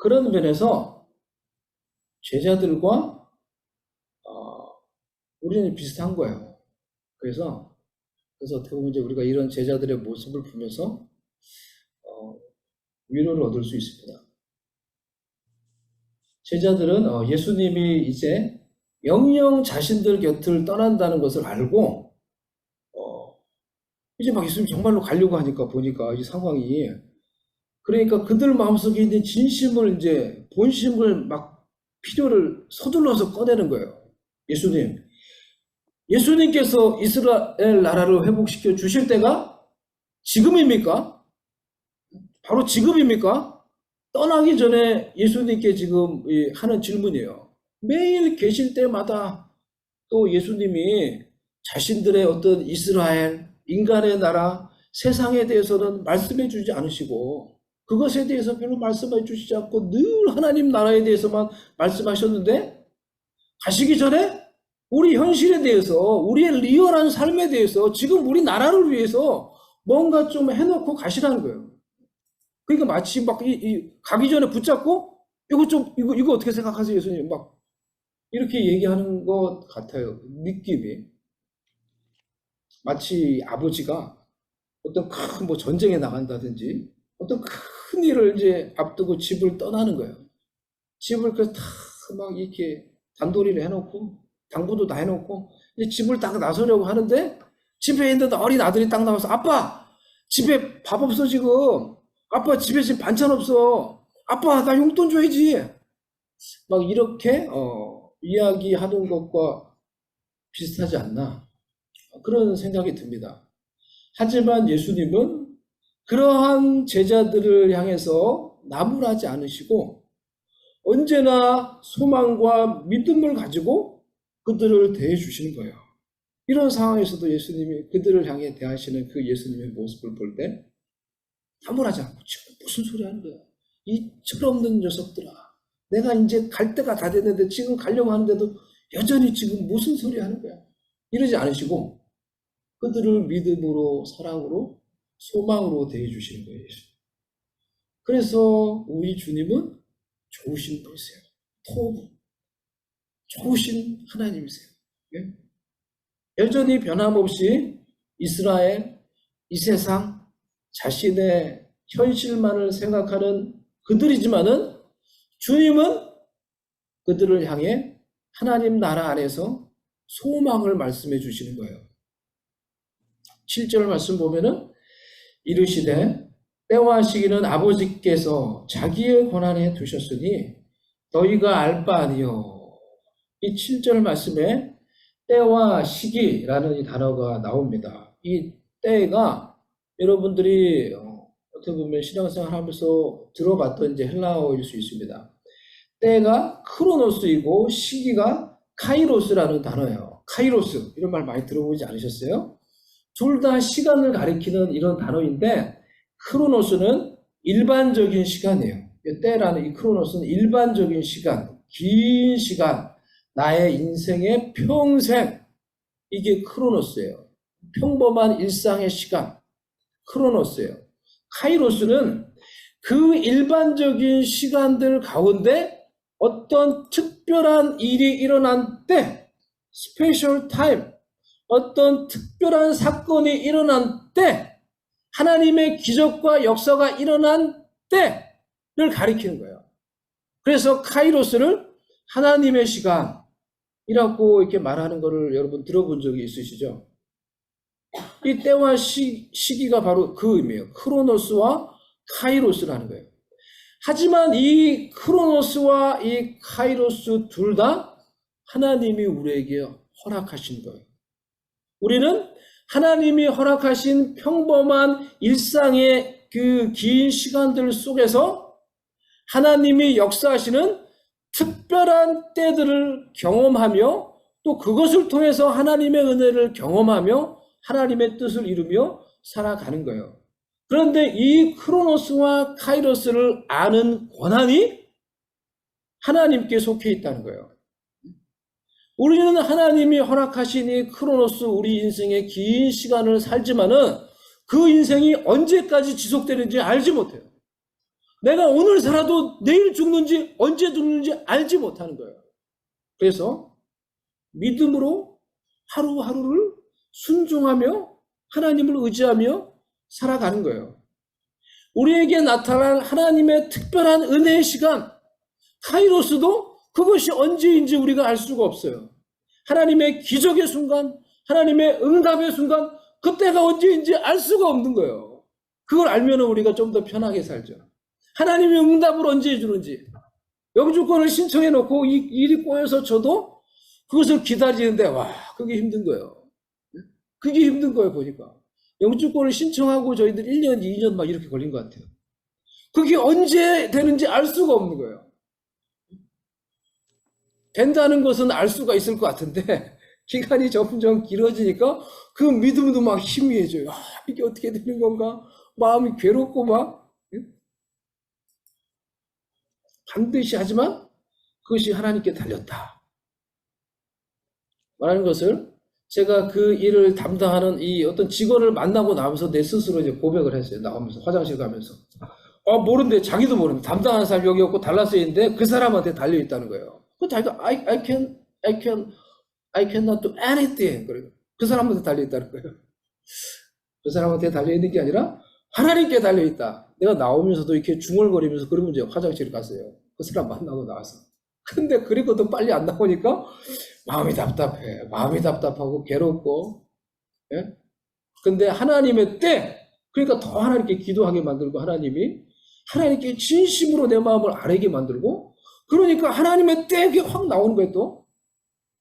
그런 면에서 제자들과 우리는 비슷한 거예요. 그래서 어떻게 보면 이제 우리가 이런 제자들의 모습을 보면서 위로를 얻을 수 있습니다. 제자들은 예수님이 이제 영영 자신들 곁을 떠난다는 것을 알고 이제 막 예수님 정말로 가려고 하니까 보니까 이 상황이, 그러니까 그들 마음속에 있는 진심을, 이제 본심을 막 필요를 서둘러서 꺼내는 거예요. 예수님께서 이스라엘 나라를 회복시켜 주실 때가 지금입니까? 바로 지금입니까? 떠나기 전에 예수님께 지금 하는 질문이에요. 매일 계실 때마다 또 예수님이 자신들의 어떤 이스라엘, 인간의 나라, 세상에 대해서는 말씀해 주지 않으시고 그것에 대해서 별로 말씀해 주시지 않고 늘 하나님 나라에 대해서만 말씀하셨는데, 가시기 전에 우리 현실에 대해서, 우리의 리얼한 삶에 대해서, 지금 우리 나라를 위해서 뭔가 좀 해놓고 가시라는 거예요. 그러니까 마치 막 가기 전에 붙잡고 이거 어떻게 생각하세요, 예수님? 막 이렇게 얘기하는 것 같아요. 느낌이 마치 아버지가 어떤 큰 뭐 전쟁에 나간다든지 어떤 큰 일을 이제 앞두고 집을 떠나는 거예요. 집을 그래서 다 막 이렇게 단도리를 해놓고 당부도 다 해놓고 이제 집을 딱 나서려고 하는데, 집에 있는 어린 아들이 딱 나와서, 아빠 집에 밥 없어 지금, 아빠 집에 지금 반찬 없어, 아빠 나 용돈 줘야지, 막 이렇게 이야기하는 것과 비슷하지 않나, 그런 생각이 듭니다. 하지만 예수님은 그러한 제자들을 향해서 나무라지 않으시고 언제나 소망과 믿음을 가지고 그들을 대해 주시는 거예요. 이런 상황에서도 예수님이 그들을 향해 대하시는 그 예수님의 모습을 볼 때 나무라지 않고, 지금 무슨 소리 하는 거야, 이 철없는 녀석들아, 내가 이제 갈 때가 다 됐는데 지금 가려고 하는데도 여전히 지금 무슨 소리 하는 거야, 이러지 않으시고 그들을 믿음으로, 사랑으로, 소망으로 대해 주시는 거예요. 그래서 우리 주님은 좋으신 분이세요. 좋으신 하나님이세요. 예? 여전히 변함없이 이스라엘, 이 세상, 자신의 현실만을 생각하는 그들이지만은 주님은 그들을 향해 하나님 나라 안에서 소망을 말씀해 주시는 거예요. 7절 말씀 보면은 이르시되 때와 시기는 아버지께서 자기의 권한에 두셨으니 너희가 알 바 아니요. 이 7절 말씀에 때와 시기라는 이 단어가 나옵니다. 이 때가 여러분들이 어떻게 보면 신앙생활 하면서 들어봤던 이제 헬라어일 수 있습니다. 때가 크로노스이고 시기가 카이로스라는 단어예요. 카이로스, 이런 말 많이 들어보지 않으셨어요? 둘 다 시간을 가리키는 이런 단어인데, 크로노스는 일반적인 시간이에요. 때라는 이 크로노스는 일반적인 시간, 긴 시간, 나의 인생의 평생, 이게 크로노스예요. 평범한 일상의 시간, 크로노스예요. 카이로스는 그 일반적인 시간들 가운데 어떤 특별한 일이 일어난 때, 스페셜 타임, 어떤 특별한 사건이 일어난 때, 하나님의 기적과 역사가 일어난 때를 가리키는 거예요. 그래서 카이로스를 하나님의 시간이라고 이렇게 말하는 것을 여러분 들어본 적이 있으시죠? 이 때와 시기가 바로 그 의미예요. 크로노스와 카이로스라는 거예요. 하지만 이 크로노스와 이 카이로스 둘 다 하나님이 우리에게 허락하신 거예요. 우리는 하나님이 허락하신 평범한 일상의 그 긴 시간들 속에서 하나님이 역사하시는 특별한 때들을 경험하며 또 그것을 통해서 하나님의 은혜를 경험하며 하나님의 뜻을 이루며 살아가는 거예요. 그런데 이 크로노스와 카이로스를 아는 권한이 하나님께 속해 있다는 거예요. 우리는 하나님이 허락하신 이 크로노스, 우리 인생의 긴 시간을 살지만은 그 인생이 언제까지 지속되는지 알지 못해요. 내가 오늘 살아도 내일 죽는지 언제 죽는지 알지 못하는 거예요. 그래서 믿음으로 하루하루를 순종하며 하나님을 의지하며 살아가는 거예요. 우리에게 나타난 하나님의 특별한 은혜의 시간, 카이로스도 그것이 언제인지 우리가 알 수가 없어요. 하나님의 기적의 순간, 하나님의 응답의 순간, 그때가 언제인지 알 수가 없는 거예요. 그걸 알면 우리가 좀 더 편하게 살죠. 하나님의 응답을 언제 해주는지, 영주권을 신청해 놓고 이 일이 꼬여서 저도 그것을 기다리는데, 와, 그게 힘든 거예요. 그게 힘든 거예요, 보니까. 영주권을 신청하고 저희들 1년, 2년 막 이렇게 걸린 것 같아요. 그게 언제 되는지 알 수가 없는 거예요. 된다는 것은 알 수가 있을 것 같은데, 기간이 점점 길어지니까 그 믿음도 막 희미해져요. 아, 이게 어떻게 되는 건가? 마음이 괴롭고 막. 반드시 하지만 그것이 하나님께 달렸다. 말하는 것을 제가 그 일을 담당하는 이 어떤 직원을 만나고 나면서 내 스스로 이제 고백을 했어요. 나오면서 화장실 가면서. 모르는데 자기도 모르는데 담당하는 사람 여기 없고 달라서 있는데 그 사람한테 달려 있다는 거예요. 그 자기가 I cannot do anything. 그래요. 그 사람한테 달려 있다는 거예요. 그 사람한테 달려 있는 게 아니라 하나님께 달려 있다. 내가 나오면서도 이렇게 중얼거리면서 그러면 이제 화장실 갔어요. 그 사람 만나고 나와서. 근데 그리고도 빨리 안 나오니까 마음이 답답해. 마음이 답답하고 괴롭고. 예? 근데 하나님의 때, 그러니까 더 하나님께 기도하게 만들고 하나님께 진심으로 내 마음을 아뢰게 만들고, 그러니까 하나님의 때에 확 나오는 거예요 또.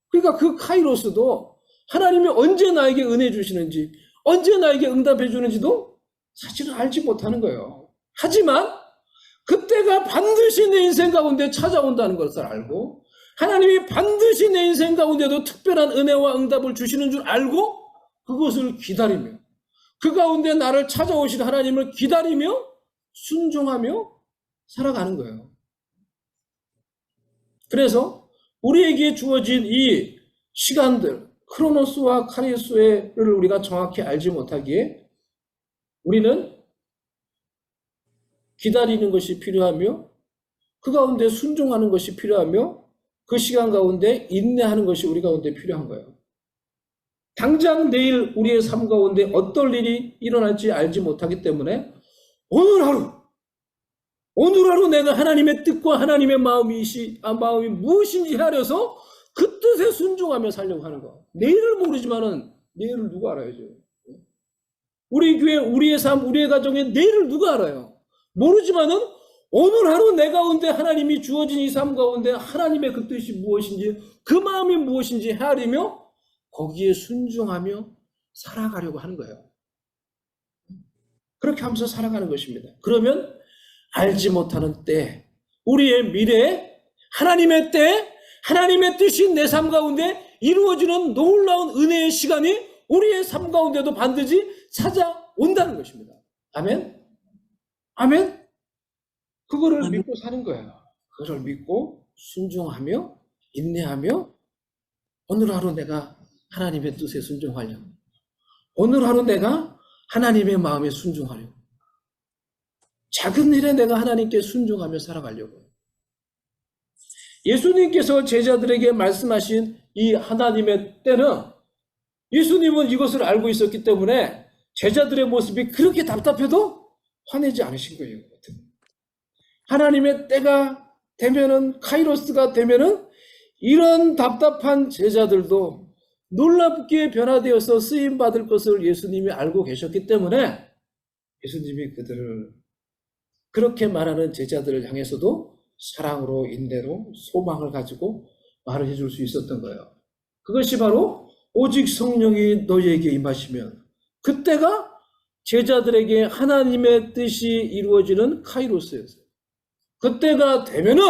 그러니까 그 카이로스도 하나님이 언제 나에게 은혜 주시는지, 언제 나에게 응답해 주는지도 사실은 알지 못하는 거예요. 하지만 그때가 반드시 내 인생 가운데 찾아온다는 것을 알고, 하나님이 반드시 내 인생 가운데도 특별한 은혜와 응답을 주시는 줄 알고 그것을 기다리며, 그 가운데 나를 찾아오실 하나님을 기다리며 순종하며 살아가는 거예요. 그래서 우리에게 주어진 이 시간들, 크로노스와 카리스를 우리가 정확히 알지 못하기에 우리는 기다리는 것이 필요하며, 그 가운데 순종하는 것이 필요하며, 그 시간 가운데 인내하는 것이 우리 가운데 필요한 거예요. 당장 내일 우리의 삶 가운데 어떤 일이 일어날지 알지 못하기 때문에 오늘 하루 내가 하나님의 뜻과 하나님의 마음이 무엇인지 헤아려서 그 뜻에 순종하며 살려고 하는 거. 내일을 모르지만은 내일을 누가 알아야죠. 우리 교회, 우리의 삶, 우리의 가정에 내일을 누가 알아요? 모르지만은 오늘 하루 내 가운데 하나님이 주어진 이 삶 가운데 하나님의 그 뜻이 무엇인지, 그 마음이 무엇인지 헤아리며 거기에 순종하며 살아가려고 하는 거예요. 그렇게 하면서 살아가는 것입니다. 그러면 알지 못하는 때, 우리의 미래에 하나님의 때, 하나님의 뜻이 내 삶 가운데 이루어지는 놀라운 은혜의 시간이 우리의 삶 가운데도 반드시 찾아온다는 것입니다. 아멘? 아멘? 그거를 믿고 사는 거예요. 그걸 믿고 순종하며 인내하며 오늘 하루 내가 하나님의 뜻에 순종하려고, 오늘 하루 내가 하나님의 마음에 순종하려고, 작은 일에 내가 하나님께 순종하며 살아가려고. 예수님께서 제자들에게 말씀하신 이 하나님의 때는, 예수님은 이것을 알고 있었기 때문에 제자들의 모습이 그렇게 답답해도 화내지 않으신 거예요. 하나님의 때가 되면은, 카이로스가 되면은 이런 답답한 제자들도 놀랍게 변화되어서 쓰임받을 것을 예수님이 알고 계셨기 때문에 예수님이 그들을, 그렇게 말하는 제자들을 향해서도 사랑으로, 인내로, 소망을 가지고 말을 해줄 수 있었던 거예요. 그것이 바로 오직 성령이 너희에게 임하시면, 그때가 제자들에게 하나님의 뜻이 이루어지는 카이로스였어요. 그때가 되면은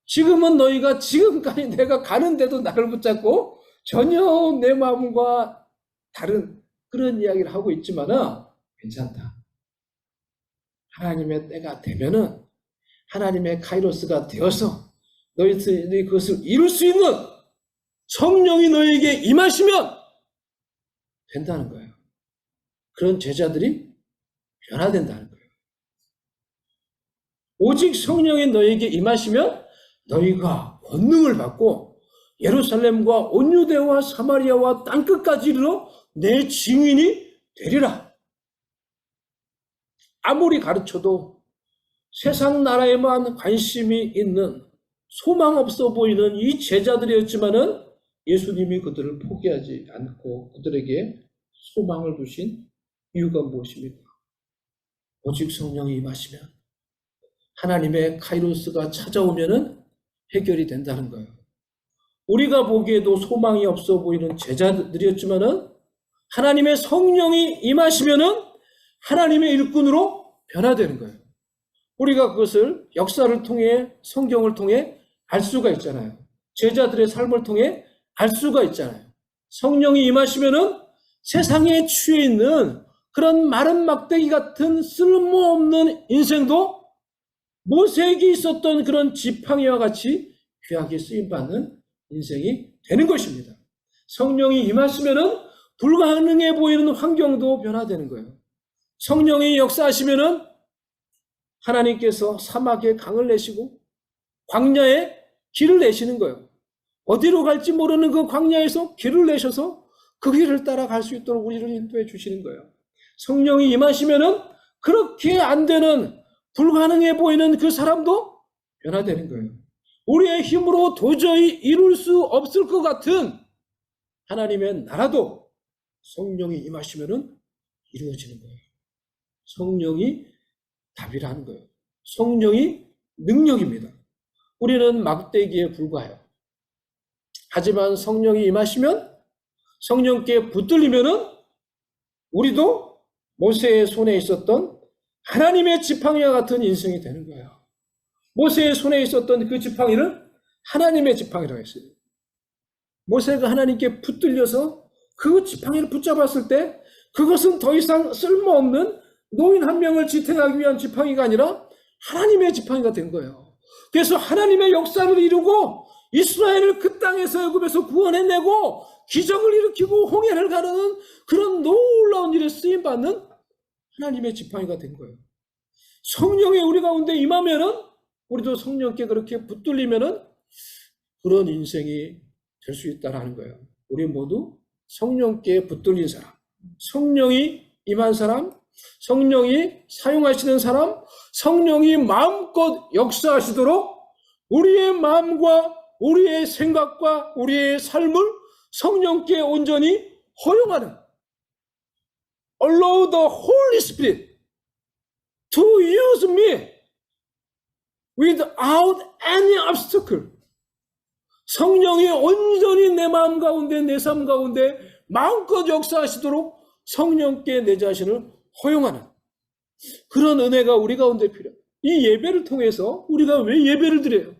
지금은 너희가 지금까지 내가 가는데도 나를 붙잡고 전혀 내 마음과 다른 그런 이야기를 하고 있지만은 괜찮다. 하나님의 때가 되면은, 하나님의 카이로스가 되어서 너희들이 그것을 이룰 수 있는 성령이 너희에게 임하시면 된다는 거예요. 그런 제자들이 변화된다는 거예요. 오직 성령이 너에게 임하시면 너희가 권능을 받고 예루살렘과 온 유대와 사마리아와 땅끝까지 이르러 내 증인이 되리라. 아무리 가르쳐도 세상 나라에만 관심이 있는 소망 없어 보이는 이 제자들이었지만은 예수님이 그들을 포기하지 않고 그들에게 소망을 주신 이유가 무엇입니까? 오직 성령이 임하시면 하나님의 카이로스가 찾아오면은 해결이 된다는 거예요. 우리가 보기에도 소망이 없어 보이는 제자들이었지만은 하나님의 성령이 임하시면은 하나님의 일꾼으로 변화되는 거예요. 우리가 그것을 역사를 통해 성경을 통해 알 수가 있잖아요. 제자들의 삶을 통해 알 수가 있잖아요. 성령이 임하시면은 세상에 취해 있는 그런 마른 막대기 같은 쓸모없는 인생도 모세에게 있었던 그런 지팡이와 같이 귀하게 쓰임받는 인생이 되는 것입니다. 성령이 임하시면은 불가능해 보이는 환경도 변화되는 거예요. 성령이 역사하시면은 하나님께서 사막에 강을 내시고 광야에 길을 내시는 거예요. 어디로 갈지 모르는 그 광야에서 길을 내셔서 그 길을 따라갈 수 있도록 우리를 인도해 주시는 거예요. 성령이 임하시면은 그렇게 안 되는 불가능해 보이는 그 사람도 변화되는 거예요. 우리의 힘으로 도저히 이룰 수 없을 것 같은 하나님의 나라도 성령이 임하시면은 이루어지는 거예요. 성령이 답이라는 거예요. 성령이 능력입니다. 우리는 막대기에 불과해요. 하지만 성령이 임하시면 성령께 붙들리면은 우리도 모세의 손에 있었던 하나님의 지팡이와 같은 인생이 되는 거예요. 모세의 손에 있었던 그 지팡이는 하나님의 지팡이라고 했어요. 모세가 하나님께 붙들려서 그 지팡이를 붙잡았을 때 그것은 더 이상 쓸모없는 노인 한 명을 지탱하기 위한 지팡이가 아니라 하나님의 지팡이가 된 거예요. 그래서 하나님의 역사를 이루고 이스라엘을 그 땅에서 애굽에서 구원해내고 기적을 일으키고 홍해를 가르는 그런 놀라운 일에 쓰임받는 하나님의 지팡이가 된 거예요. 성령이 우리 가운데 임하면은 우리도 성령께 그렇게 붙들리면은 그런 인생이 될 수 있다라는 거예요. 우리 모두 성령께 붙들린 사람, 성령이 임한 사람, 성령이 사용하시는 사람, 성령이 마음껏 역사하시도록 우리의 마음과 우리의 생각과 우리의 삶을 성령께 온전히 허용하는 Allow the Holy Spirit to use me without any obstacle. 성령이 온전히 내 마음 가운데 내 삶 가운데 마음껏 역사하시도록 성령께 내 자신을 허용하는 그런 은혜가 우리 가운데 필요해요. 이 예배를 통해서 우리가 왜 예배를 드려요?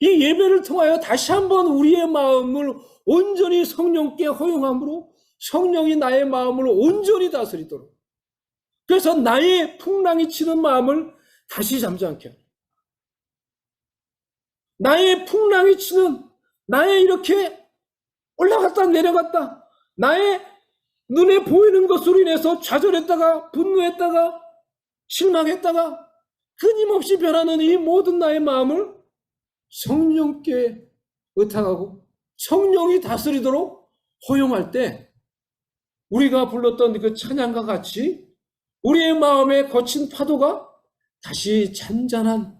이 예배를 통하여 다시 한번 우리의 마음을 온전히 성령께 허용함으로 성령이 나의 마음을 온전히 다스리도록, 그래서 나의 풍랑이 치는 마음을 다시 잠잠케 하는, 나의 풍랑이 치는, 나의 이렇게 올라갔다 내려갔다, 나의 눈에 보이는 것으로 인해서 좌절했다가 분노했다가 실망했다가 끊임없이 변하는 이 모든 나의 마음을 성령께 의탁하고 성령이 다스리도록 허용할 때 우리가 불렀던 그 찬양과 같이 우리의 마음에 거친 파도가 다시 잔잔한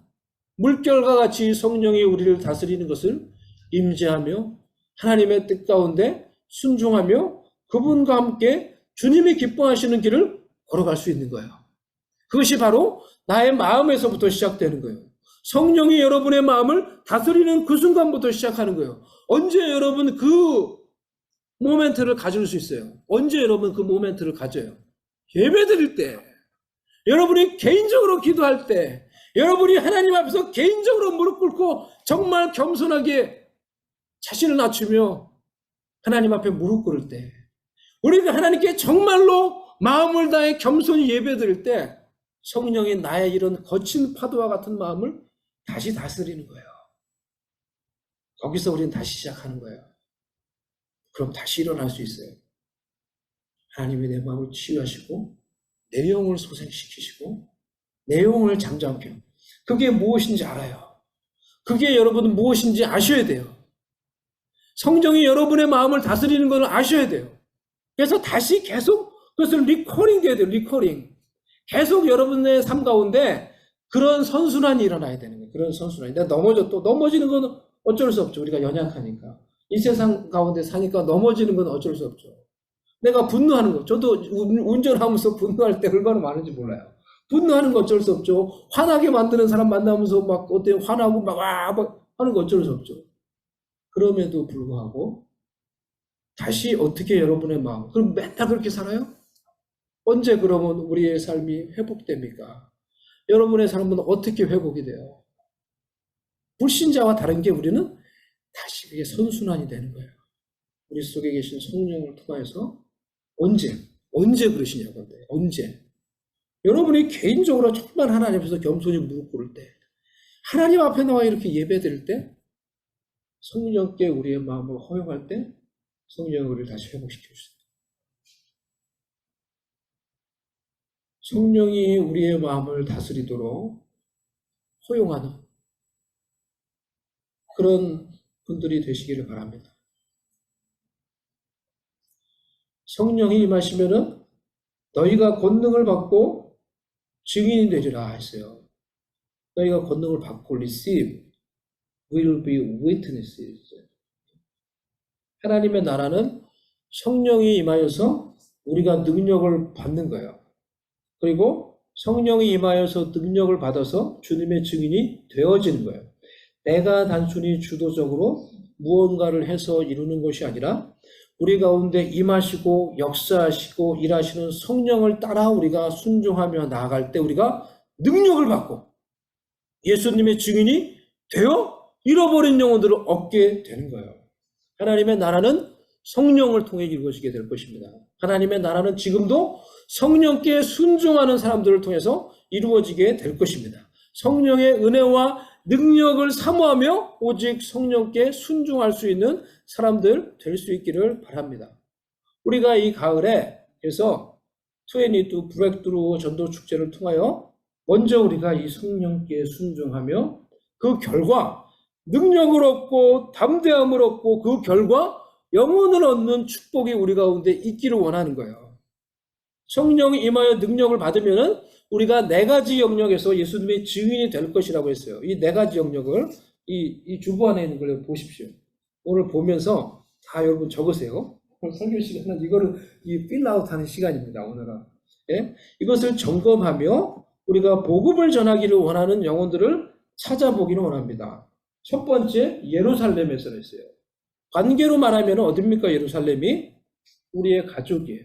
물결과 같이 성령이 우리를 다스리는 것을 임재하며 하나님의 뜻 가운데 순종하며 그분과 함께 주님이 기뻐하시는 길을 걸어갈 수 있는 거예요. 그것이 바로 나의 마음에서부터 시작되는 거예요. 성령이 여러분의 마음을 다스리는 그 순간부터 시작하는 거예요. 언제 여러분 그 모멘트를 가질 수 있어요? 언제 여러분 그 모멘트를 가져요? 예배 드릴 때, 여러분이 개인적으로 기도할 때, 여러분이 하나님 앞에서 개인적으로 무릎 꿇고 정말 겸손하게 자신을 낮추며 하나님 앞에 무릎 꿇을 때, 우리가 하나님께 정말로 마음을 다해 겸손히 예배 드릴 때 성령이 나의 이런 거친 파도와 같은 마음을 다시 다스리는 거예요. 거기서 우리는 다시 시작하는 거예요. 그럼 다시 일어날 수 있어요. 하나님이 내 마음을 치유하시고 내 영을 소생시키시고 내 영을 잠잠케, 그게 무엇인지 알아요. 그게 여러분은 무엇인지 아셔야 돼요. 성령이 여러분의 마음을 다스리는 것을 아셔야 돼요. 그래서 다시 계속 그것을 리코링 돼야 돼요. 리코링. 계속 여러분의 삶 가운데 그런 선순환이 일어나야 되는 거예요. 그런 선순환이. 내가 넘어지는 건 어쩔 수 없죠. 우리가 연약하니까. 이 세상 가운데 사니까 넘어지는 건 어쩔 수 없죠. 내가 분노하는 거. 저도 운전하면서 분노할 때 얼마나 많은지 몰라요. 분노하는 거 어쩔 수 없죠. 화나게 만드는 사람 만나면서 막 어때 화나고 막 하는 거 어쩔 수 없죠. 그럼에도 불구하고 다시 어떻게 여러분의 마음, 그럼 맨날 그렇게 살아요? 언제 그러면 우리의 삶이 회복됩니까? 여러분의 삶은 어떻게 회복이 돼요? 불신자와 다른 게 우리는 다시 그게 선순환이 되는 거예요. 우리 속에 계신 성령을 통해서 언제 그러시냐고. 언제? 여러분이 개인적으로 정말 하나님 앞에서 겸손히 무릎 꿇을 때, 하나님 앞에 나와 이렇게 예배드릴 때, 성령께 우리의 마음을 허용할 때 성령이 우리를 다시 회복시켜 주십니다. 성령이 우리의 마음을 다스리도록 허용하는 그런 분들이 되시기를 바랍니다. 성령이 임하시면은 너희가 권능을 받고 증인이 되리라 했어요. 너희가 권능을 받고 receive, will be witnesses. 하나님의 나라는 성령이 임하여서 우리가 능력을 받는 거예요. 그리고 성령이 임하여서 능력을 받아서 주님의 증인이 되어지는 거예요. 내가 단순히 주도적으로 무언가를 해서 이루는 것이 아니라 우리 가운데 임하시고 역사하시고 일하시는 성령을 따라 우리가 순종하며 나아갈 때 우리가 능력을 받고 예수님의 증인이 되어 잃어버린 영혼들을 얻게 되는 거예요. 하나님의 나라는 성령을 통해 이루어지게 될 것입니다. 하나님의 나라는 지금도 성령께 순종하는 사람들을 통해서 이루어지게 될 것입니다. 성령의 은혜와 능력을 사모하며 오직 성령께 순종할 수 있는 사람들 될 수 있기를 바랍니다. 우리가 이 가을에 그래서 22 브렉드루 전도 축제를 통하여 먼저 우리가 이 성령께 순종하며 그 결과 능력을 얻고 담대함을 얻고 그 결과 영혼을 얻는 축복이 우리 가운데 있기를 원하는 거예요. 성령이 임하여 능력을 받으면은 우리가 네 가지 영역에서 예수님의 증인이 될 것이라고 했어요. 이 네 가지 영역을 이 주보 안에 있는 걸 보십시오. 오늘 보면서 다 여러분 적으세요. 오늘 설교 시간은 이거를 필라웃하는 시간입니다. 오늘은 이것을 점검하며 우리가 복음을 전하기를 원하는 영혼들을 찾아보기를 원합니다. 첫 번째 예루살렘에서 했어요. 관계로 말하면 어딥니까? 예루살렘이 우리의 가족이에요.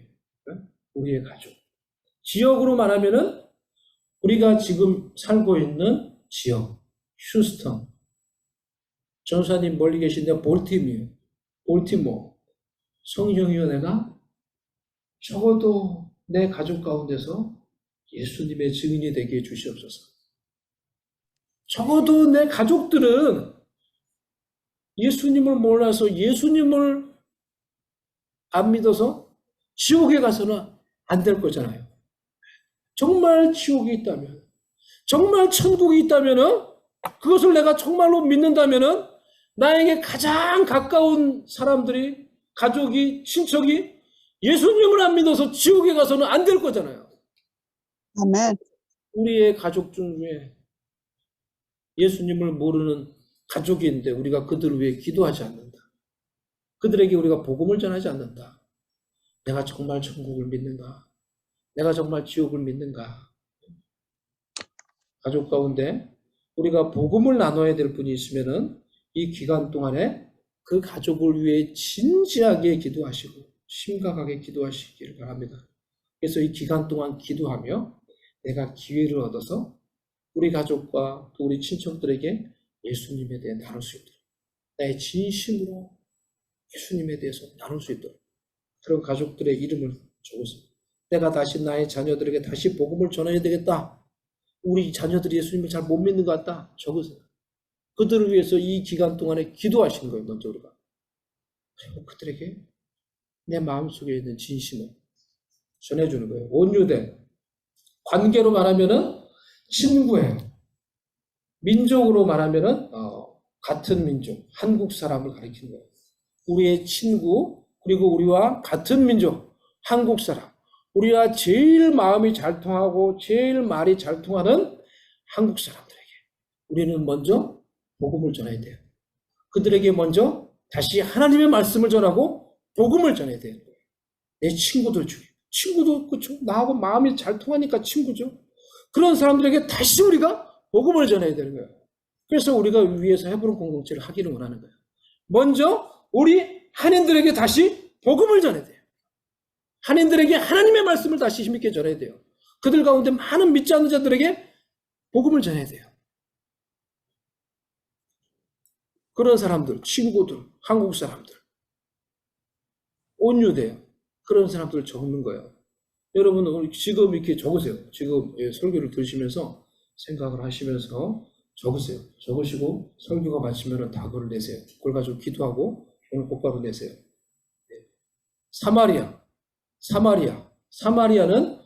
우리의 가족. 지역으로 말하면은 우리가 지금 살고 있는 지역, 휴스턴, 전사님 멀리 계신데 볼티모어, 성령이여 내가 적어도 내 가족 가운데서 예수님의 증인이 되게 해주시옵소서. 적어도 내 가족들은 예수님을 몰라서 예수님을 안 믿어서 지옥에 가서는 안 될 거잖아요. 정말 지옥이 있다면, 정말 천국이 있다면, 그것을 내가 정말로 믿는다면, 나에게 가장 가까운 사람들이, 가족이, 친척이 예수님을 안 믿어서 지옥에 가서는 안 될 거잖아요. 아멘. 우리의 가족 중에 예수님을 모르는 가족이 있는데 우리가 그들을 위해 기도하지 않는다. 그들에게 우리가 복음을 전하지 않는다. 내가 정말 천국을 믿는가? 내가 정말 지옥을 믿는가? 가족 가운데 우리가 복음을 나눠야 될 분이 있으면은 이 기간 동안에 그 가족을 위해 진지하게 기도하시고 심각하게 기도하시기를 바랍니다. 그래서 이 기간 동안 기도하며 내가 기회를 얻어서 우리 가족과 또 우리 친척들에게 예수님에 대해 나눌 수 있도록 나의 진심으로 예수님에 대해서 나눌 수 있도록 그런 가족들의 이름을 적었습니다. 내가 다시 나의 자녀들에게 다시 복음을 전해야 되겠다. 우리 자녀들이 예수님을 잘 못 믿는 것 같다. 적으세요. 그들을 위해서 이 기간 동안에 기도하시는 거예요. 먼저 우리가. 그리고 그들에게 내 마음속에 있는 진심을 전해주는 거예요. 온유된 관계로 말하면은 친구예요. 민족으로 말하면은 같은 민족, 한국 사람을 가리키는 거예요. 우리의 친구, 그리고 우리와 같은 민족, 한국 사람. 우리와 제일 마음이 잘 통하고 제일 말이 잘 통하는 한국 사람들에게 우리는 먼저 복음을 전해야 돼요. 그들에게 먼저 다시 하나님의 말씀을 전하고 복음을 전해야 되는 거예요. 내 친구들 중에. 친구도 그쵸? 나하고 마음이 잘 통하니까 친구죠. 그런 사람들에게 다시 우리가 복음을 전해야 되는 거예요. 그래서 우리가 위에서 헤브론 공동체를 하기를 원하는 거예요. 먼저 우리 한인들에게 다시 복음을 전해야 돼요. 한인들에게 하나님의 말씀을 다시 힘있게 전해야 돼요. 그들 가운데 많은 믿지 않는 자들에게 복음을 전해야 돼요. 그런 사람들, 친구들, 한국 사람들, 온유돼요. 그런 사람들을 적는 거예요. 여러분 지금 이렇게 적으세요. 지금 설교를 들으시면서 생각을 하시면서 적으세요. 적으시고 설교가 마치면 다 그걸 내세요. 그걸 가지고 기도하고 오늘 곧바로 내세요. 사마리아는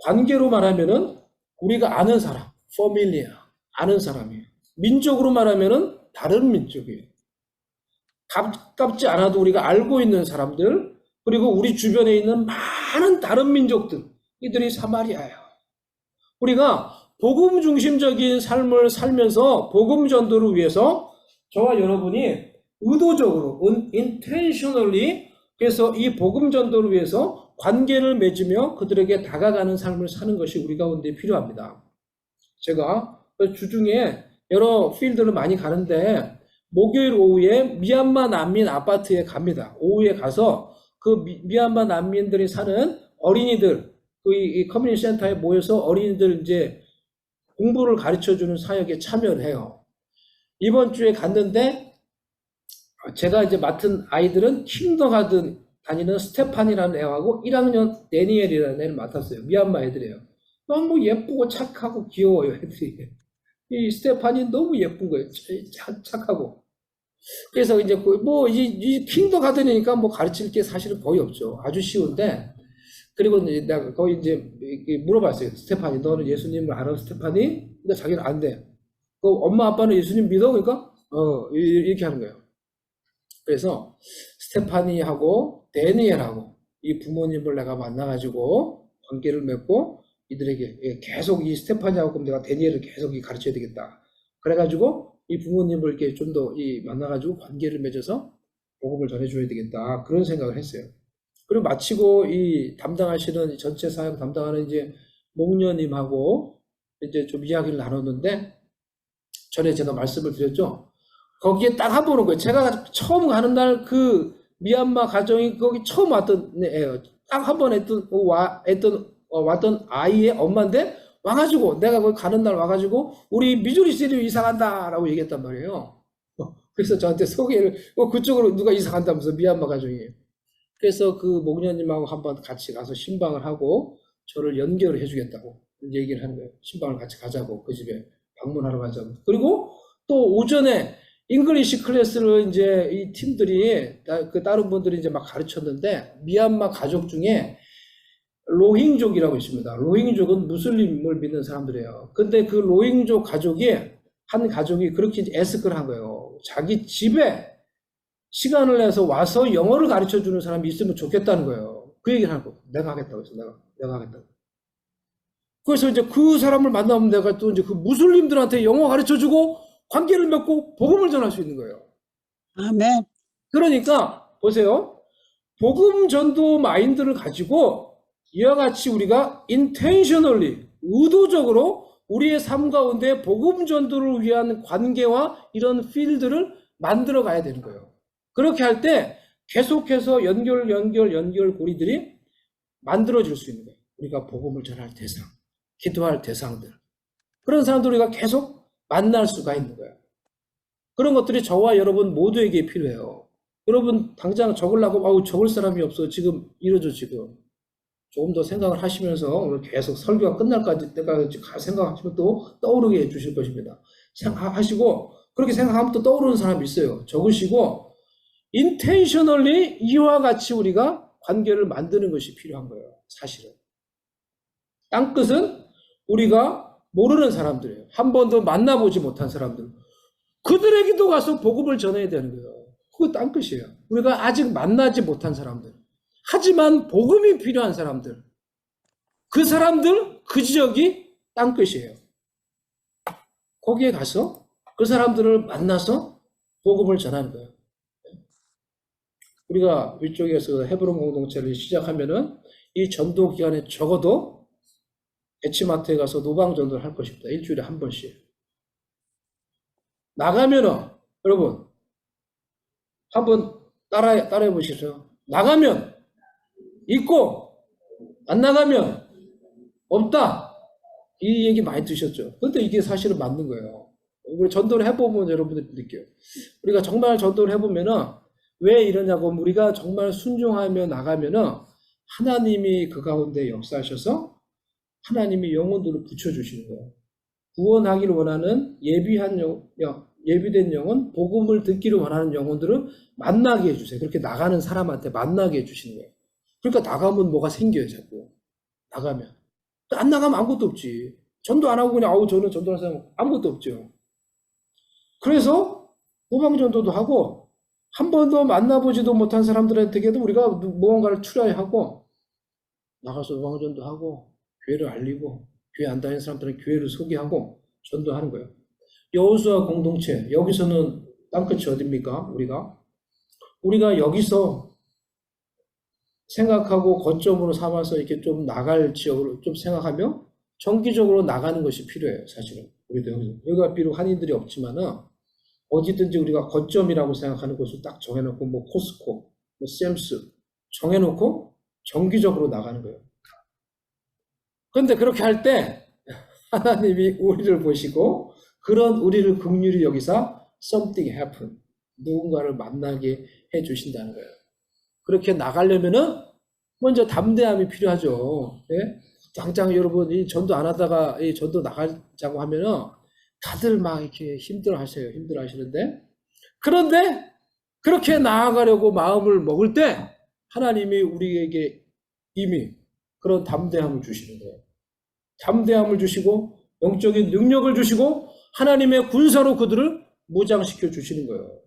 관계로 말하면은 우리가 아는 사람, 포밀리아, 아는 사람이에요. 민족으로 말하면은 다른 민족이에요. 가깝지 않아도 우리가 알고 있는 사람들, 그리고 우리 주변에 있는 많은 다른 민족들, 이들이 사마리아예요. 우리가 복음 중심적인 삶을 살면서 복음 전도를 위해서 저와 여러분이 의도적으로, intentionally, 그래서 이 복음 전도를 위해서 관계를 맺으며 그들에게 다가가는 삶을 사는 것이 우리 가운데 필요합니다. 제가 주중에 여러 필드를 많이 가는데 목요일 오후에 미얀마 난민 아파트에 갑니다. 오후에 가서 그 미얀마 난민들이 사는 어린이들, 이 커뮤니티 센터에 모여서 어린이들 이제 공부를 가르쳐주는 사역에 참여를 해요. 이번 주에 갔는데 제가 이제 맡은 아이들은 킹더가든 다니는 스테판이라는 애하고 1학년 데니엘이라는 애를 맡았어요. 미얀마 애들이에요. 너무 예쁘고 착하고 귀여워요, 애들이. 이 스테판이 너무 예쁜 거예요. 착하고. 그래서 이제 이 킹더가든이니까 뭐 가르칠 게 사실은 거의 없죠. 아주 쉬운데, 그리고 이제 내가 거의 이제 물어봤어요. 스테판이, 너는 예수님을 알아, 스테판이? 근데 자기는 안 돼. 그 엄마 아빠는 예수님 믿어? 그러니까 이렇게 하는 거예요. 그래서 스테파니하고 데니엘하고 이 부모님을 내가 만나가지고 관계를 맺고 이들에게 계속 이 스테파니하고 내가 데니엘을 계속 가르쳐야 되겠다. 그래가지고 이 부모님을 이렇게 좀 더 만나가지고 관계를 맺어서 복음을 전해줘야 되겠다. 그런 생각을 했어요. 그리고 마치고 이 담당하시는 전체 사역 담당하는 이제 목녀님하고 이제 좀 이야기를 나눴는데 전에 제가 말씀을 드렸죠. 거기에 딱 한 번 온 거예요. 제가 처음 가는 날 그 미얀마 가정이 거기 처음 왔던 애예요. 딱 한 번 왔던 아이의 엄마인데 와가지고 내가 거기 가는 날 와가지고 우리 미주리 시리로 이사 간다라고 얘기했단 말이에요. 그래서 저한테 소개를 그쪽으로 누가 이사 간다면서 미얀마 가정이. 그래서 그 목녀님하고 한번 같이 가서 신방을 하고 저를 연결을 해주겠다고 얘기를 하는 거예요. 신방을 같이 가자고 그 집에 방문하러 가자고. 그리고 또 오전에 잉글리시 클래스를 이제 이 팀들이 그 다른 분들이 이제 막 가르쳤는데 미얀마 가족 중에 로힝족이라고 있습니다. 로힝족은 무슬림을 믿는 사람들이에요. 근데 그 로힝족 가족이 한 가족이 그렇게 애스크를 한 거예요. 자기 집에 시간을 내서 와서 영어를 가르쳐 주는 사람이 있으면 좋겠다는 거예요. 그 얘기를 하는 거예요. 내가 하겠다고 해서 내가 하겠다고. 그래서 이제 그 사람을 만나면 내가 또 이제 그 무슬림들한테 영어 가르쳐 주고 관계를 맺고 복음을 전할 수 있는 거예요. 아멘. 그러니까 보세요. 복음 전도 마인드를 가지고 이와 같이 우리가 intentionally, 의도적으로 우리의 삶 가운데 복음 전도를 위한 관계와 이런 필드를 만들어 가야 되는 거예요. 그렇게 할 때 계속해서 연결 고리들이 만들어질 수 있는 거예요. 우리가 복음을 전할 대상, 기도할 대상들. 그런 사람들 우리가 계속 만날 수가 있는 거예요. 그런 것들이 저와 여러분 모두에게 필요해요. 여러분 당장 적으려고 적을 사람이 없어. 지금 이러죠 지금. 조금 더 생각을 하시면서 오늘 계속 설교가 끝날 때까지 생각하시면 또 떠오르게 해주실 것입니다. 생각하시고 그렇게 생각하면 또 떠오르는 사람이 있어요. 적으시고 intentionally 이와 같이 우리가 관계를 만드는 것이 필요한 거예요. 사실은. 땅끝은 우리가 모르는 사람들이에요. 한 번도 만나보지 못한 사람들. 그들에게도 가서 복음을 전해야 되는 거예요. 그거 딴 뜻이에요. 우리가 아직 만나지 못한 사람들. 하지만 복음이 필요한 사람들. 그 사람들, 그 지역이 딴 뜻이에요. 거기에 가서 그 사람들을 만나서 복음을 전하는 거예요. 우리가 위쪽에서 헤브론 공동체를 시작하면은 이 전도 기간에 적어도 대치마트에 가서 노방전도를 할 것입니다. 일주일에 한 번씩. 나가면은, 여러분, 한번 따라해 보십시오. 나가면 있고, 안 나가면 없다. 이 얘기 많이 드셨죠? 근데 이게 사실은 맞는 거예요. 우리 전도를 해보면 여러분들이 느껴요. 우리가 정말 전도를 해보면은 왜 이러냐고, 우리가 정말 순종하며 나가면은 하나님이 그 가운데 역사하셔서 하나님이 영혼들을 붙여주시는 거예요. 구원하기를 원하는 예비된 영혼, 복음을 듣기를 원하는 영혼들을 만나게 해주세요. 그렇게 나가는 사람한테 만나게 해주시는 거예요. 그러니까 나가면 뭐가 생겨요, 자꾸. 나가면. 안 나가면 아무것도 없지. 전도 안 하고 그냥, 저는 전도하는 사람 아무것도 없죠. 그래서 모방전도도 하고, 한 번도 만나보지도 못한 사람들한테도 우리가 무언가를 추려하고, 나가서 모방전도 하고, 교회를 알리고, 교회 안 다니는 사람들은 교회를 소개하고, 전도하는 거예요. 여호수아 공동체, 여기서는 땅끝이 어딥니까? 우리가 여기서 생각하고 거점으로 삼아서 이렇게 좀 나갈 지역으로 좀 생각하며 정기적으로 나가는 것이 필요해요, 사실은. 우리도 여기가 비록 한인들이 없지만은 어디든지 우리가 거점이라고 생각하는 곳을 딱 정해놓고, 뭐 코스코, 뭐 샘스 정해놓고 정기적으로 나가는 거예요. 그런데 그렇게 할 때 하나님이 우리를 보시고 그런 우리를 긍휼히 여기사 something happen, 누군가를 만나게 해주신다는 거예요. 그렇게 나가려면은 먼저 담대함이 필요하죠. 예? 당장 여러분 이 전도 안 하다가 이 전도 나가자고 하면은 다들 막 이렇게 힘들어 하시는데, 그런데 그렇게 나아가려고 마음을 먹을 때 하나님이 우리에게 이미 그런 담대함을 주시는 거예요. 담대함을 주시고 영적인 능력을 주시고 하나님의 군사로 그들을 무장시켜 주시는 거예요.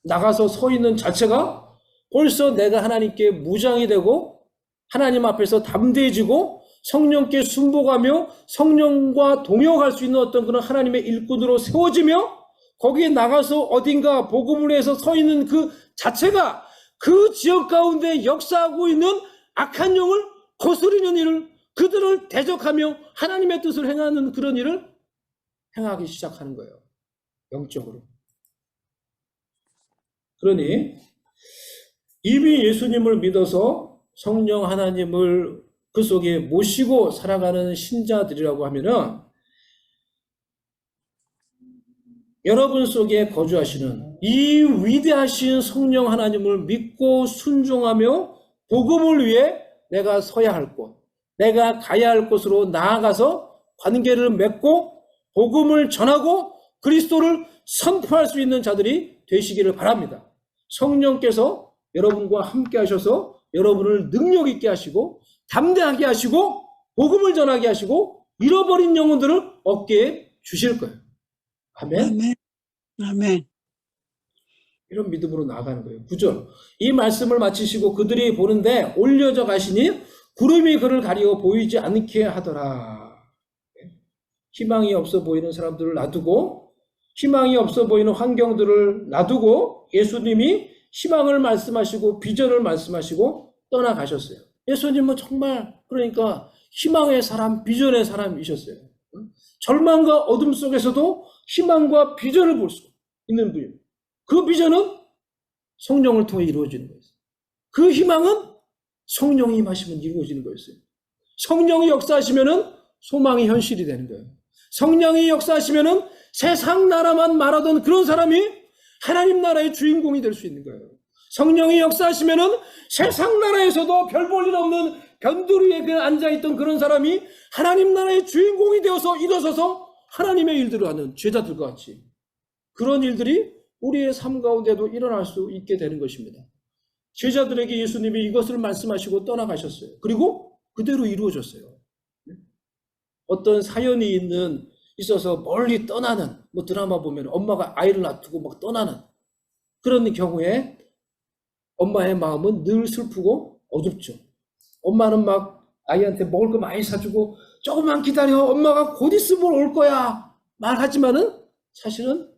나가서 서 있는 자체가 벌써 내가 하나님께 무장이 되고 하나님 앞에서 담대해지고 성령께 순복하며 성령과 동역할 수 있는 어떤 그런 하나님의 일꾼으로 세워지며, 거기에 나가서 어딘가 복음을 위해서 서 있는 그 자체가 그 지역 가운데 역사하고 있는 악한 영을 거스르는 일을, 그들을 대적하며 하나님의 뜻을 행하는 그런 일을 행하기 시작하는 거예요. 영적으로. 그러니 이미 예수님을 믿어서 성령 하나님을 그 속에 모시고 살아가는 신자들이라고 하면은 여러분 속에 거주하시는 이 위대하신 성령 하나님을 믿고 순종하며 복음을 위해 내가 서야 할 곳, 내가 가야 할 곳으로 나아가서 관계를 맺고 복음을 전하고 그리스도를 선포할 수 있는 자들이 되시기를 바랍니다. 성령께서 여러분과 함께 하셔서 여러분을 능력 있게 하시고 담대하게 하시고 복음을 전하게 하시고 잃어버린 영혼들을 얻게 주실 거예요. 아멘. 아멘. 아멘. 이런 믿음으로 나아가는 거예요. 9절. 이 말씀을 마치시고 그들이 보는데 올려져 가시니 구름이 그를 가리어 보이지 않게 하더라. 희망이 없어 보이는 사람들을 놔두고, 희망이 없어 보이는 환경들을 놔두고 예수님이 희망을 말씀하시고 비전을 말씀하시고 떠나가셨어요. 예수님은 정말 그러니까 희망의 사람, 비전의 사람이셨어요. 절망과 어둠 속에서도 희망과 비전을 볼 수 있는 분입니다. 그 비전은 성령을 통해 이루어지는 거였어요. 그 희망은 성령이 임하시면 이루어지는 거였어요. 성령이 역사하시면은 소망이 현실이 되는 거예요. 성령이 역사하시면은 세상 나라만 말하던 그런 사람이 하나님 나라의 주인공이 될 수 있는 거예요. 성령이 역사하시면은 세상 나라에서도 별 볼 일 없는 변두리 위에 앉아있던 그런 사람이 하나님 나라의 주인공이 되어서 일어서서 하나님의 일들을 하는 제자들과 같이 그런 일들이 우리의 삶 가운데도 일어날 수 있게 되는 것입니다. 제자들에게 예수님이 이것을 말씀하시고 떠나가셨어요. 그리고 그대로 이루어졌어요. 어떤 사연이 있어서 멀리 떠나는, 뭐 드라마 보면 엄마가 아이를 놔두고 막 떠나는 그런 경우에 엄마의 마음은 늘 슬프고 어둡죠. 엄마는 막 아이한테 먹을 거 많이 사주고 조금만 기다려, 엄마가 곧 있으면 올 거야 말하지만은 사실은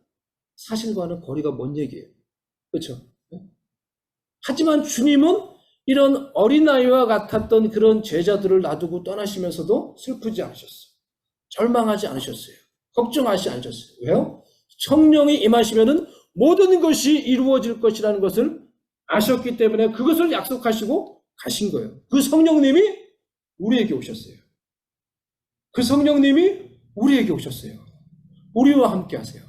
사실과는 거리가 먼 얘기예요. 그렇죠? 하지만 주님은 이런 어린아이와 같았던 그런 제자들을 놔두고 떠나시면서도 슬프지 않으셨어요. 절망하지 않으셨어요. 걱정하지 않으셨어요. 왜요? 성령이 임하시면은 모든 것이 이루어질 것이라는 것을 아셨기 때문에 그것을 약속하시고 가신 거예요. 그 성령님이 우리에게 오셨어요. 그 성령님이 우리에게 오셨어요. 우리와 함께 하세요.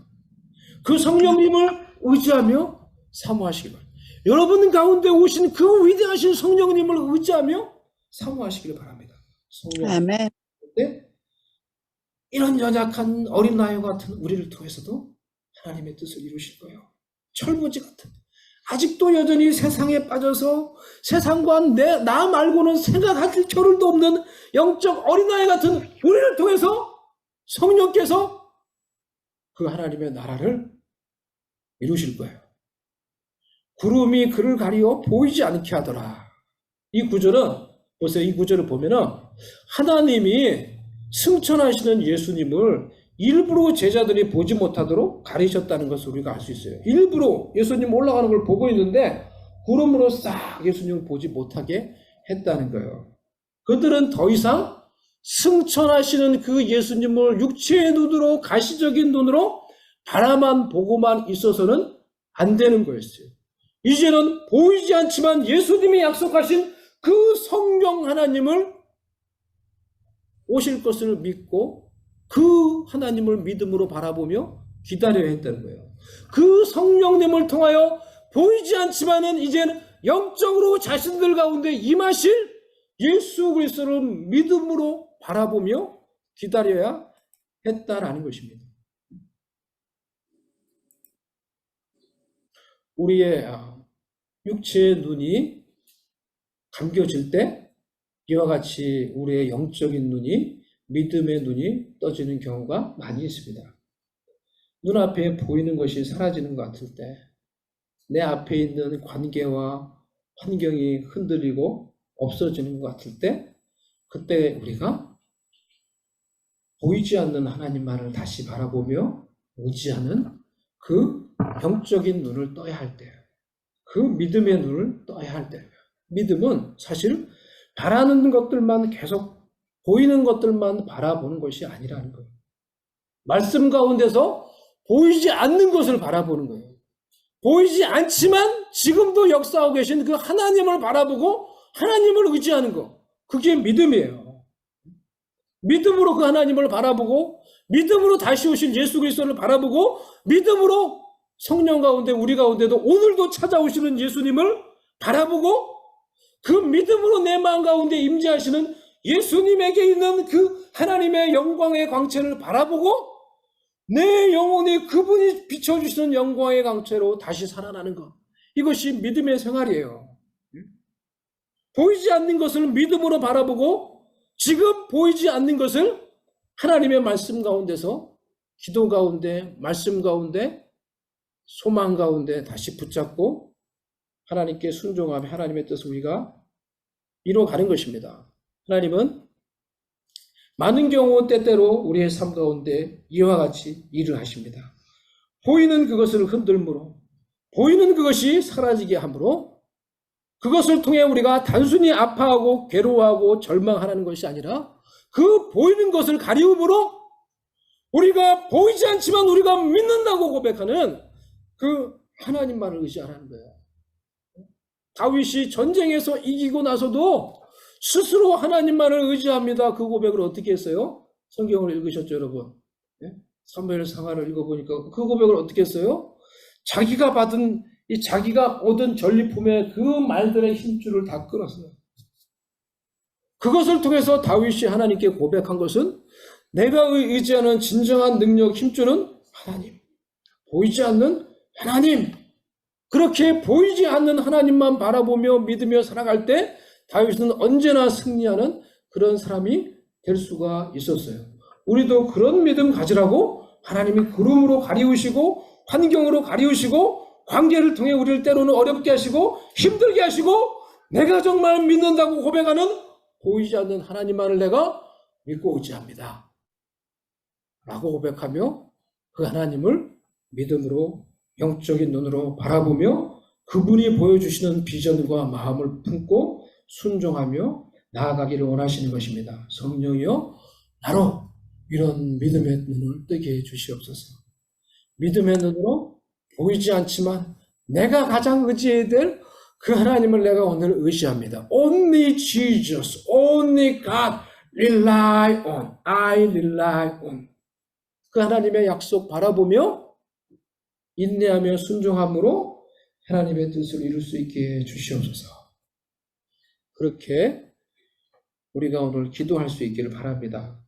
그 성령님을 의지하며 사모하시기 바랍니다. 여러분 가운데 오신 그 위대하신 성령님을 의지하며 사모하시기를 바랍니다. 성령 아멘. 이런 연약한 어린아이 같은 우리를 통해서도 하나님의 뜻을 이루실 거예요. 철부지 같은 아직도 여전히 세상에 빠져서 세상과 나 말고는 생각할 겨를도 없는 영적 어린아이 같은 우리를 통해서 성령께서 그 하나님의 나라를 이루실 거예요. 구름이 그를 가리어 보이지 않게 하더라. 이 구절은 보세요. 이 구절을 보면은 하나님이 승천하시는 예수님을 일부러 제자들이 보지 못하도록 가리셨다는 것을 우리가 알 수 있어요. 일부러 예수님 올라가는 걸 보고 있는데 구름으로 싹 예수님을 보지 못하게 했다는 거예요. 그들은 더 이상 승천하시는 그 예수님을 육체의 눈으로, 가시적인 눈으로 바라만 보고만 있어서는 안 되는 거였어요. 이제는 보이지 않지만 예수님이 약속하신 그 성령 하나님을 오실 것을 믿고 그 하나님을 믿음으로 바라보며 기다려야 했다는 거예요. 그 성령님을 통하여 보이지 않지만은 이제는 영적으로 자신들 가운데 임하실 예수 그리스도를 믿음으로 바라보며 기다려야 했다라는 것입니다. 우리의 육체의 눈이 감겨질 때 이와 같이 우리의 영적인 눈이, 믿음의 눈이 떠지는 경우가 많이 있습니다. 눈앞에 보이는 것이 사라지는 것 같을 때, 내 앞에 있는 관계와 환경이 흔들리고 없어지는 것 같을 때, 그때 우리가 보이지 않는 하나님만을 다시 바라보며 의지하는 그 영적인 눈을 떠야 할 때예요. 그 믿음의 눈을 떠야 할 때예요. 믿음은 사실 바라는 것들만 계속 보이는 것들만 바라보는 것이 아니라는 거예요. 말씀 가운데서 보이지 않는 것을 바라보는 거예요. 보이지 않지만 지금도 역사하고 계신 그 하나님을 바라보고 하나님을 의지하는 것. 그게 믿음이에요. 믿음으로 그 하나님을 바라보고 믿음으로 다시 오신 예수 그리스도를 바라보고 믿음으로 성령 가운데 우리 가운데도 오늘도 찾아오시는 예수님을 바라보고 그 믿음으로 내 마음 가운데 임재하시는 예수님에게 있는 그 하나님의 영광의 광채를 바라보고 내 영혼이 그분이 비춰주시는 영광의 광채로 다시 살아나는 것. 이것이 믿음의 생활이에요. 보이지 않는 것을 믿음으로 바라보고 지금 보이지 않는 것을 하나님의 말씀 가운데서 기도 가운데, 말씀 가운데, 소망 가운데 다시 붙잡고 하나님께 순종하며 하나님의 뜻을 우리가 이루어가는 것입니다. 하나님은 많은 경우 때때로 우리의 삶 가운데 이와 같이 일을 하십니다. 보이는 그것을 흔들므로, 보이는 그것이 사라지게 함으로 그것을 통해 우리가 단순히 아파하고 괴로워하고 절망하는 것이 아니라 그 보이는 것을 가리움으로 우리가 보이지 않지만 우리가 믿는다고 고백하는 그 하나님만을 의지하라는 거예요. 다윗이 전쟁에서 이기고 나서도 스스로 하나님만을 의지합니다. 그 고백을 어떻게 했어요? 성경을 읽으셨죠, 여러분? 사무엘 상하를 읽어보니까 그 고백을 어떻게 했어요? 자기가 얻은 전리품의 그 말들의 힘줄을 다 끊었어요. 그것을 통해서 다윗이 하나님께 고백한 것은 내가 의지하는 진정한 능력, 힘줄은 하나님. 보이지 않는 하나님. 그렇게 보이지 않는 하나님만 바라보며 믿으며 살아갈 때 다윗은 언제나 승리하는 그런 사람이 될 수가 있었어요. 우리도 그런 믿음 가지라고 하나님이 구름으로 가리우시고 환경으로 가리우시고 관계를 통해 우리를 때로는 어렵게 하시고 힘들게 하시고 내가 정말 믿는다고 고백하는 보이지 않는 하나님만을 내가 믿고 의지합니다. 라고 고백하며 그 하나님을 믿음으로 영적인 눈으로 바라보며 그분이 보여주시는 비전과 마음을 품고 순종하며 나아가기를 원하시는 것입니다. 성령이여 나로 이런 믿음의 눈을 뜨게 해주시옵소서. 믿음의 눈으로 보이지 않지만 내가 가장 의지해야 될 그 하나님을 내가 오늘 의지합니다. Only Jesus, only God rely on, I rely on. 그 하나님의 약속 바라보며 인내하며 순종함으로 하나님의 뜻을 이룰 수 있게 해주시옵소서. 그렇게 우리가 오늘 기도할 수 있기를 바랍니다.